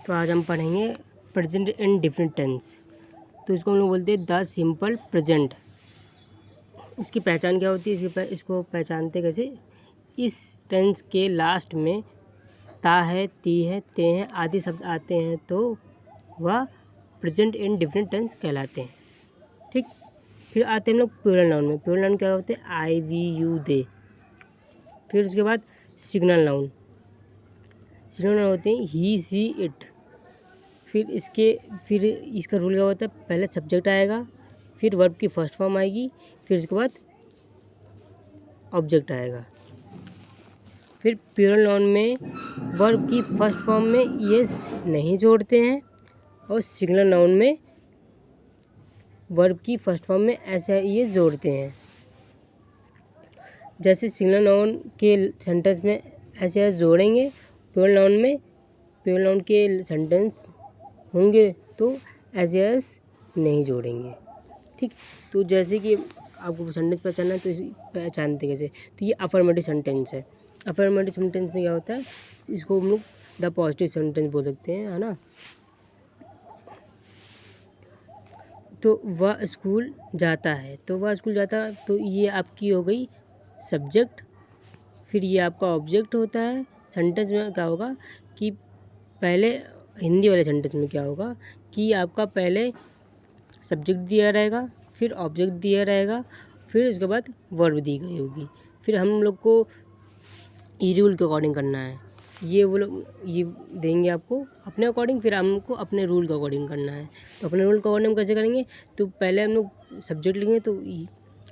तो आज हम पढ़ेंगे प्रेजेंट इंडेफिनिट टेंस। तो इसको हम लोग बोलते हैं द सिंपल प्रेजेंट। इसकी पहचान क्या होती है, इसको पहचानते कैसे? इस टेंस के लास्ट में ता है, ती है, ते हैं आदि शब्द आते हैं तो वह प्रेजेंट इंडेफिनिट टेंस कहलाते हैं। ठीक, फिर आते हैं हम लोग प्लूरल नाउन में। प्लूरल नाउन क्या होते हैं? आई, वी, यू, दे। फिर उसके बाद सिग्नल नाउन। सिग्नल नाउन होते हैं ही, सी, इट। फिर इसका रूल क्या होता है? पहले सब्जेक्ट आएगा, फिर वर्ब की फर्स्ट फॉर्म आएगी, फिर उसके बाद ऑब्जेक्ट आएगा। फिर प्लूरल नाउन में वर्ब की फर्स्ट फॉर्म में ईएस नहीं जोड़ते हैं और सिंगुलर नाउन में वर्ब की फर्स्ट फॉर्म में ऐसा ईएस जोड़ते हैं। जैसे सिंगुलर नाउन के सेंटेंस में ऐसे एस जोड़ेंगे, प्लूरल नाउन के सेंटेंस होंगे तो ऐसे एस नहीं जोड़ेंगे। ठीक, तो जैसे कि आपको सेंटेंस पहचानना है तो इसे पहचानते कैसे? तो ये अफर्मेटिव सेंटेंस है। अफर्मेटिव सेंटेंस में क्या होता है? इसको हम लोग द पॉजिटिव सेंटेंस बोल सकते हैं, है ना। तो वह स्कूल जाता है, तो ये आपकी हो गई सब्जेक्ट। फिर ये आपका ऑब्जेक्ट होता है। सेंटेंस में क्या होगा कि पहले हिंदी वाले सेंटेंस में क्या होगा कि आपका पहले सब्जेक्ट दिया रहेगा, फिर ऑब्जेक्ट दिया रहेगा, फिर उसके बाद वर्ब दी गई होगी। फिर हम लोग को ई रूल के अकॉर्डिंग करना है। ये वो लोग ये देंगे आपको अपने अकॉर्डिंग, फिर हमको अपने रूल के अकॉर्डिंग करना है। तो अपने रूल के अकॉर्डिंग कैसे करेंगे? तो पहले हम लोग सब्जेक्ट लिखेंगे तो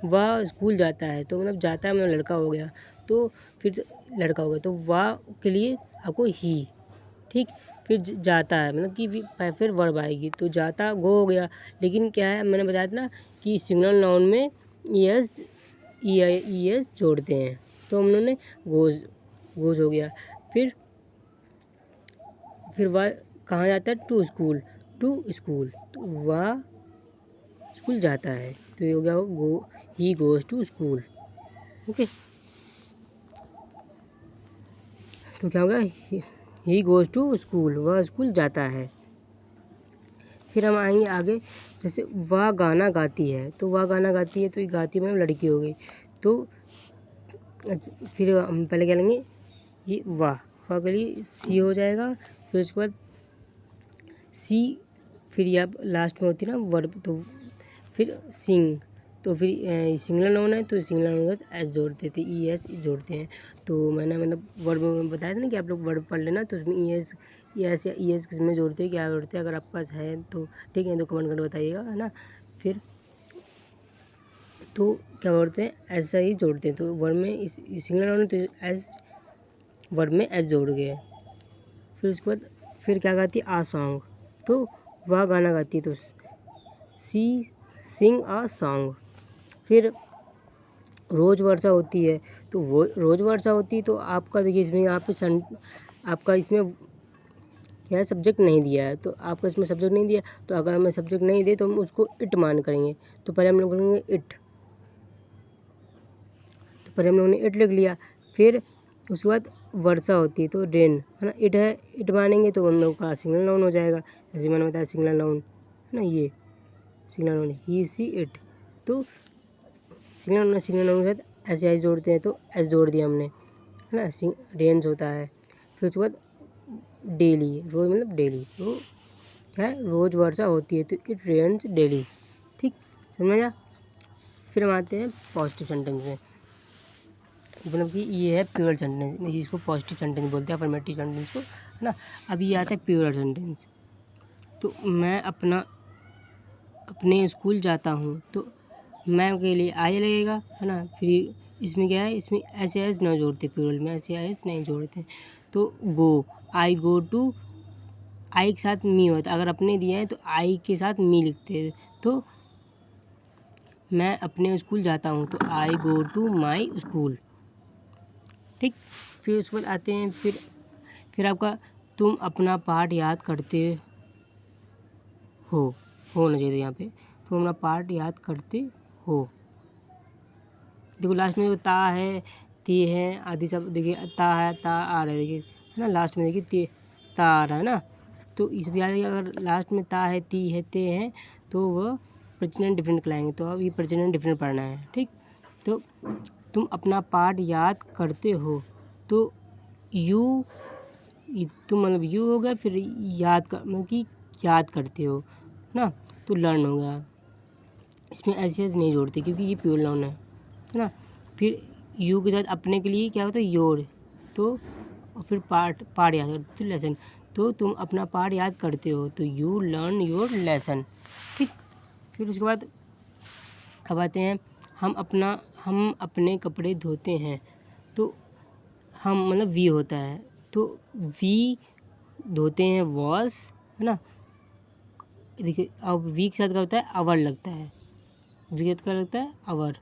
वह स्कूल जाता है, तो मतलब जाता है मतलब लड़का हो गया, तो फिर लड़का हो गया तो वह के लिए आपको ही। ठीक, फिर जाता है मतलब कि फिर वर्ब आएगी तो जाता गो हो गया। लेकिन क्या है, मैंने बताया था ना कि सिंगुलर नाउन में ईएस जोड़ते हैं, तो हम लोगों ने गोज हो गया। फिर वह कहाँ जाता है? टू स्कूल तो वह स्कूल जाता है, तो ये हो गया he goes to school. Okay, तो क्या होगा? ही गोज टू स्कूल, वह स्कूल जाता है। फिर हम आएंगे आगे, जैसे वह गाना गाती है, तो वह गाना गाती है तो ये गाती में लड़की हो गई। तो फिर हम पहले क्या लेंगे? ये वाह के लिए सी हो जाएगा। फिर उसके बाद सी, फिर ये लास्ट में होती है ना वर्ब, तो फिर सिंग, तो फिर सिंगुलर नाउन है तो सिंगुलर नाउन के एस जोड़ते थे, ई एस जोड़ते हैं। तो मैंने मतलब वर्ब में बताया था ना कि आप लोग वर्ब पढ़ लेना, तो उसमें ई एस या ई एस किस में जोड़ते हैं, क्या जोड़ते हैं? अगर आपके पास है तो ठीक है, तो कमेंट करके बताइएगा, है ना। फिर तो क्या बोलते हैं? ऐसा ही जोड़ते हैं। तो वर्ब में सिंगुलर नाउन तो एस, वर्ब में एस जोड़ गए। फिर उसके बाद फिर क्या गाती है? आ सॉन्ग, तो वह गाना गाती है तो सी सिंग आ सॉन्ग। फिर रोज़ वर्षा होती है, तो वो रोज़ वर्षा होती है तो आपका देखिए इसमें यहाँ पे आपका इसमें क्या है? सब्जेक्ट नहीं दिया है, तो आपका इसमें सब्जेक्ट नहीं दिया, तो अगर हमें सब्जेक्ट नहीं दे तो हम उसको इट मान करेंगे। तो पहले हम लोग करेंगे इट, तो पहले हम लोगों ने इट लिख लिया। फिर उसके बाद वर्षा होती है तो रेन, है ना। इट है, इट मानेंगे तो हम लोग का सिंगल नाउन हो जाएगा। जैसे मैंने बताया सिंगल नाउन, है ना, ये single noun he, she, it. तो सिंगल नाउन के साथ ऐसे एस जोड़ते हैं, तो एस जोड़ दिया हमने, है ना। रेंज होता है। फिर उसके बाद डेली, रोज़ मतलब डेली, तो क्या है? रोज़ वर्षा होती है तो इट रेन्स डेली। ठीक, समझ में आया? फिर हम आते हैं पॉजिटिव सेंटेंस में। मतलब कि ये है प्योर सेंटेंस, इसको पॉजिटिव सेंटेंस बोलते हैं, अफर्मेटिव सेंटेंस को, है ना। अब ये आता है प्योर सेंटेंस। तो मैं अपने स्कूल जाता हूँ, तो मैं के लिए आई लगेगा, है ना। फिर इसमें क्या है? इसमें ऐसे एस ना जोड़ते, प्लूरल में ऐसे एस नहीं जोड़ते। तो गो, आई गो टू, आई के साथ मी होता, अगर अपने दिए हैं तो आई के साथ मी लिखते हैं। तो मैं अपने स्कूल जाता हूँ तो आई गो टू माई स्कूल। ठीक, फिर उसके बाद आते हैं फिर आपका तुम अपना पाठ याद करते हो होना चाहिए यहाँ पे, तुम अपना पाठ याद करते हो। देखो लास्ट में ता है, ती है आदि सब, देखिए ता है, ता आ रहा है, देखिए, है ना। लास्ट में देखिए ता आ रहा है ना। तो इस भी अगर लास्ट में ता है, ती है, ते हैं तो वह प्रेजेंट डिफरेंट कहलाएंगे। तो अब ये प्रेजेंट डिफरेंट पढ़ना है, ठीक। तो तुम अपना पाठ याद करते हो, तो यू तुम मतलब यू हो गया, फिर याद कर मतलब कि याद करते हो ना, तो लर्न हो गया। इसमें ऐसे नहीं जोड़ते क्योंकि ये प्योर नाउन है ना। फिर यू के साथ अपने के लिए क्या होता है योर, तो और फिर पाठ याद करते तो लेसन। तो तुम अपना पाठ याद करते हो, तो यू लर्न योर लेसन, ठीक। फिर उसके बाद अब आते हैं हम अपने कपड़े धोते हैं। तो हम मतलब वी होता है, तो वी धोते हैं वॉश, है ना। देखिए अब वी के साथ क्या होता है अवर लगता है, वी के साथ क्या लगता है अवर,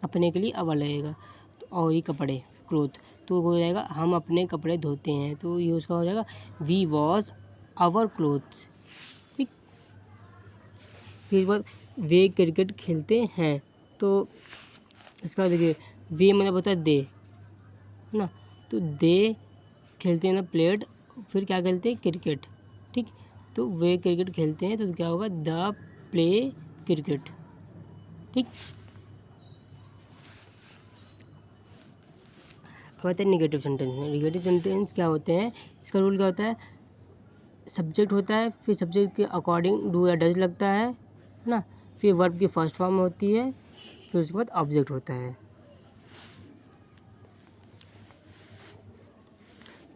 अपने के लिए अवर लगेगा। तो और ये कपड़े क्लोथ, तो हो जाएगा हम अपने कपड़े धोते हैं, तो ये उसका हो जाएगा वी वॉश आवर क्लोथ्स, ठीक। फिर बाद वे क्रिकेट खेलते हैं, तो इसका देखिए वे मतलब होता है दे, है ना। तो दे खेलते हैं ना प्लेड, फिर क्या खेलते हैं क्रिकेट, ठीक। तो वे क्रिकेट खेलते हैं, तो क्या होगा द प्ले क्रिकेट, ठीक। अब आता है निगेटिव सेंटेंस में। निगेटिव सेंटेंस क्या होते हैं, इसका रूल क्या होता है, सब्जेक्ट होता है, फिर सब्जेक्ट के अकॉर्डिंग डू या डज लगता है ना। फिर वर्ब की फर्स्ट फॉर्म होती है, फिर उसके बाद ऑब्जेक्ट होता है।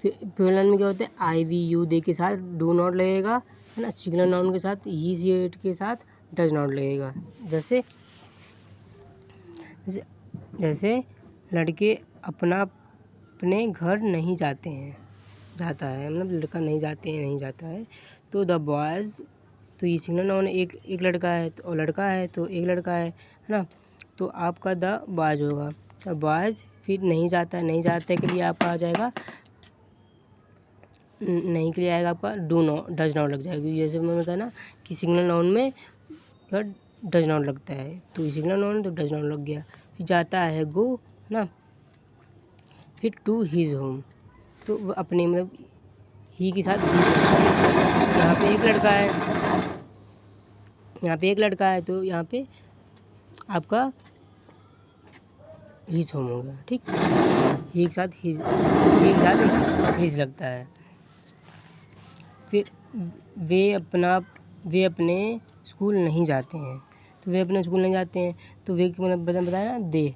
फिर प्लूरल नाउन में क्या होता है आई वी यू दे के साथ डू नॉट लगेगा, है ना। सिंगुलर नाउन के साथ ही सी इट के साथ डज नॉट लगेगा। जैसे जैसे जैसे लड़के अपने घर नहीं जाते हैं, जाता है मतलब लड़का नहीं जाते हैं नहीं जाता है। तो द बॉयज़, तो ये सिंगुलर नाउन एक लड़का है तो और लड़का है तो एक लड़का है ना। तो आपका द बॉयज़ होगा, द बॉयज़। फिर नहीं जाता है, नहीं जाते के लिए आपका आ जाएगा, नहीं के लिए आएगा आपका डू नॉट, डज नॉट लग जाएगा। जैसे मैंने बताया ना कि सिंगुलर नाउन में क्या डज नॉट लगता है, तो ये सिंगुलर नाउन तो डज नॉट लग गया। फिर जाता है गो, है ना। फिर टू हिज होम, तो वह अपने मतलब ही के साथ यहाँ पे एक लड़का है, यहाँ पे एक लड़का है, तो यहाँ पे आपका हिज होम होगा, ठीक। ही के साथ हिज लगता है। फिर वे अपने स्कूल नहीं जाते हैं, तो वे अपने स्कूल नहीं जाते हैं, तो वे मतलब बताया ना दे,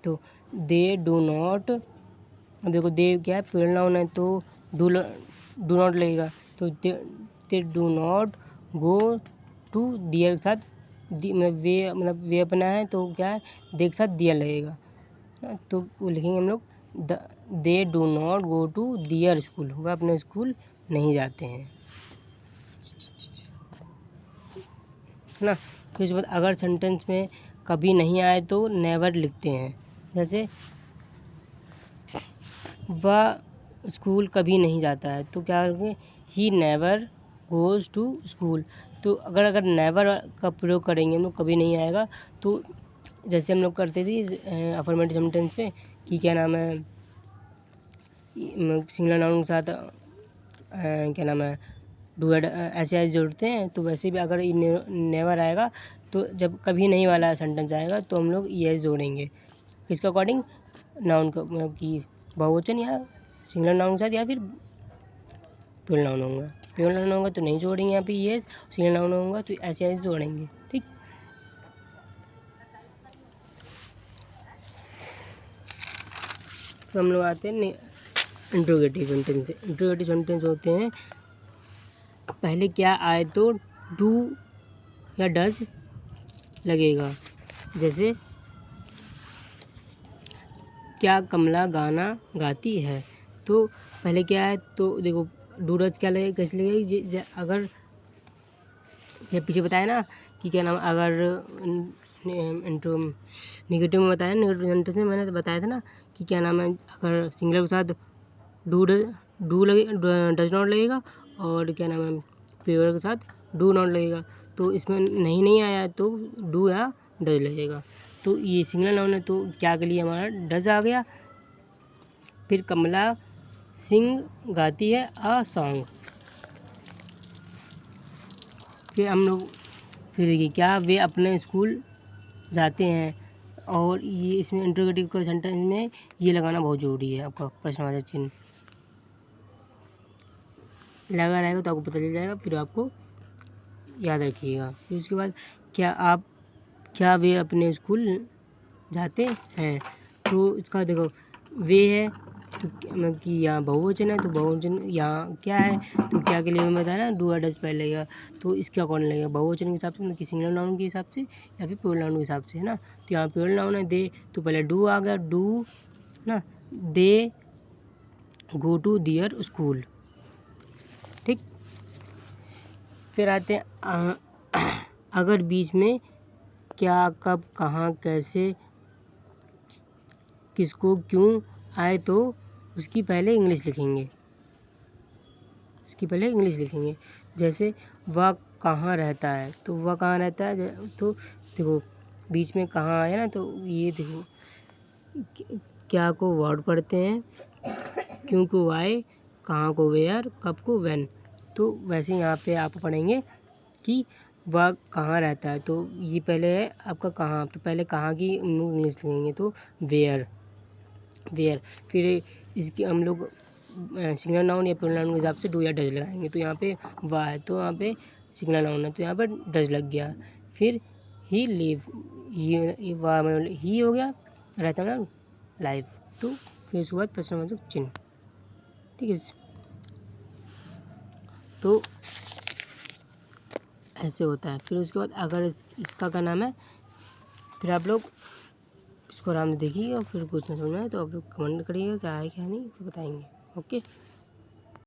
तो दे डू नॉट, देखो दे क्या है प्लूरल नाउन है, तो डू नॉट लगेगा। तो they do not go to their के साथ मतलब वे अपना है, तो क्या है दे के साथ दियर लगेगा, तो वो लिखेंगे हम लोग they do not go to their school, वह अपने स्कूल नहीं जाते हैं, है ना। फिर उसके बाद अगर सेंटेंस में कभी नहीं आए तो नेवर लिखते हैं। जैसे वह स्कूल कभी नहीं जाता है, तो क्या करेंगे he never goes to school. तो अगर नेवर का प्रयोग करेंगे हम लोग कभी नहीं आएगा, तो जैसे हम लोग करते थे अफर्मेटिव सेंटेंस में कि क्या नाम है सिंगुलर नाउन के साथ क्या नाम है डू ऐसे जोड़ते हैं, तो वैसे भी अगर नेवर आएगा तो जब कभी नहीं वाला सेंटेंस आएगा तो हम लोग येस जोड़ेंगे, किसके अकॉर्डिंग नाउन का मतलब कि बहुवचन या सिंगुलर नाउन के साथ या फिर प्लूरल नाउन होगा। प्लूरल नाउन होगा तो नहीं जोड़ेंगे यहाँ पे येस, सिंगुलर नाउन होगा तो ऐसे जोड़ेंगे, ठीक। तो हम लोग आते हैं इंट्रोगेटिव सेंटेंस। इंट्रोगेटिव सेंटेंस होते हैं पहले क्या आए तो डू या डज लगेगा। जैसे क्या कमला गाना गाती है, तो पहले क्या है तो देखो डू डज क्या लगेगा कैसे लगेगी, अगर ये पीछे बताया ना कि क्या नाम अगर इंट्रो निगेटिव में बताया, निगेटिव सेंटेंस में मैंने बताया था ना कि क्या नाम है अगर सिंगुलर के साथ डू लगे डज नॉट लगेगा, और क्या नाम है प्लूरल के साथ डू नॉट लगेगा। तो इसमें नहीं आया तो डू या डज लगेगा। तो ये सिंगुलर नाउन है तो क्या के लिए हमारा डज आ गया। फिर कमला सिंग गाती है अ सॉन्ग, फिर हम लोग फिर देखिए क्या वे अपने स्कूल जाते हैं, और ये इसमें इंटरोगेटिव सेंटेंस में ये लगाना बहुत ज़रूरी है आपका प्रश्नवाचक चिन्ह लगा रहेगा तो आपको पता चल जाएगा, फिर आपको याद रखिएगा। फिर उसके बाद क्या वे अपने स्कूल जाते हैं, तो इसका देखो वे है तो मतलब कि यहाँ बहुवचन है, तो बहुवचन यहाँ क्या है, तो क्या के लिए मैं बताया ना डू या डज पहले लगेगा, तो इसका कौन लगेगा बहुवचन के हिसाब से, मतलब कि सिंगुलर नाउन के हिसाब से या फिर प्लूरल नाउन के हिसाब से, है ना। तो यहाँ प्लूरल नाउन है दे, तो पहले डू आ गया, डू ना, दे गो टू दियर स्कूल, ठीक। फिर आते हैं अगर बीच में क्या, कब, कहाँ, कैसे, किसको, क्यों आए तो उसकी पहले इंग्लिश लिखेंगे, जैसे वह कहाँ रहता है, तो वह कहाँ रहता है, तो देखो बीच में कहाँ आया ना, तो ये देखो क्या को वर्ड पढ़ते हैं, क्यों को वाई, कहाँ को वेयर, कब को व्हेन। तो वैसे यहाँ पे आप पढ़ेंगे कि वह कहाँ रहता है, तो ये पहले है आपका कहाँ, तो पहले कहाँ की इंग्लिश लिखेंगे, तो वेयर। फिर इसकी हम लोग सिंगुलर नाउन या प्लूरल नाउन के हिसाब से डू या डज लगाएंगे, तो यहाँ पे वाह है तो यहाँ पे सिंगुलर नाउन है तो यहाँ पर डज लग गया। फिर ही लिव, ही वाह मतलब ही हो गया, रहता है लाइव, तो फिर उसके बाद प्रश्नवाचक चिन्ह, ठीक है। तो ऐसे होता है। फिर उसके बाद अगर इसका क्या नाम है, फिर आप लोग इसको आराम से देखिएगा, फिर कुछ ना समझ में आए तो आप लोग कमेंट करिएगा क्या है क्या नहीं, फिर बताएंगे। ओके।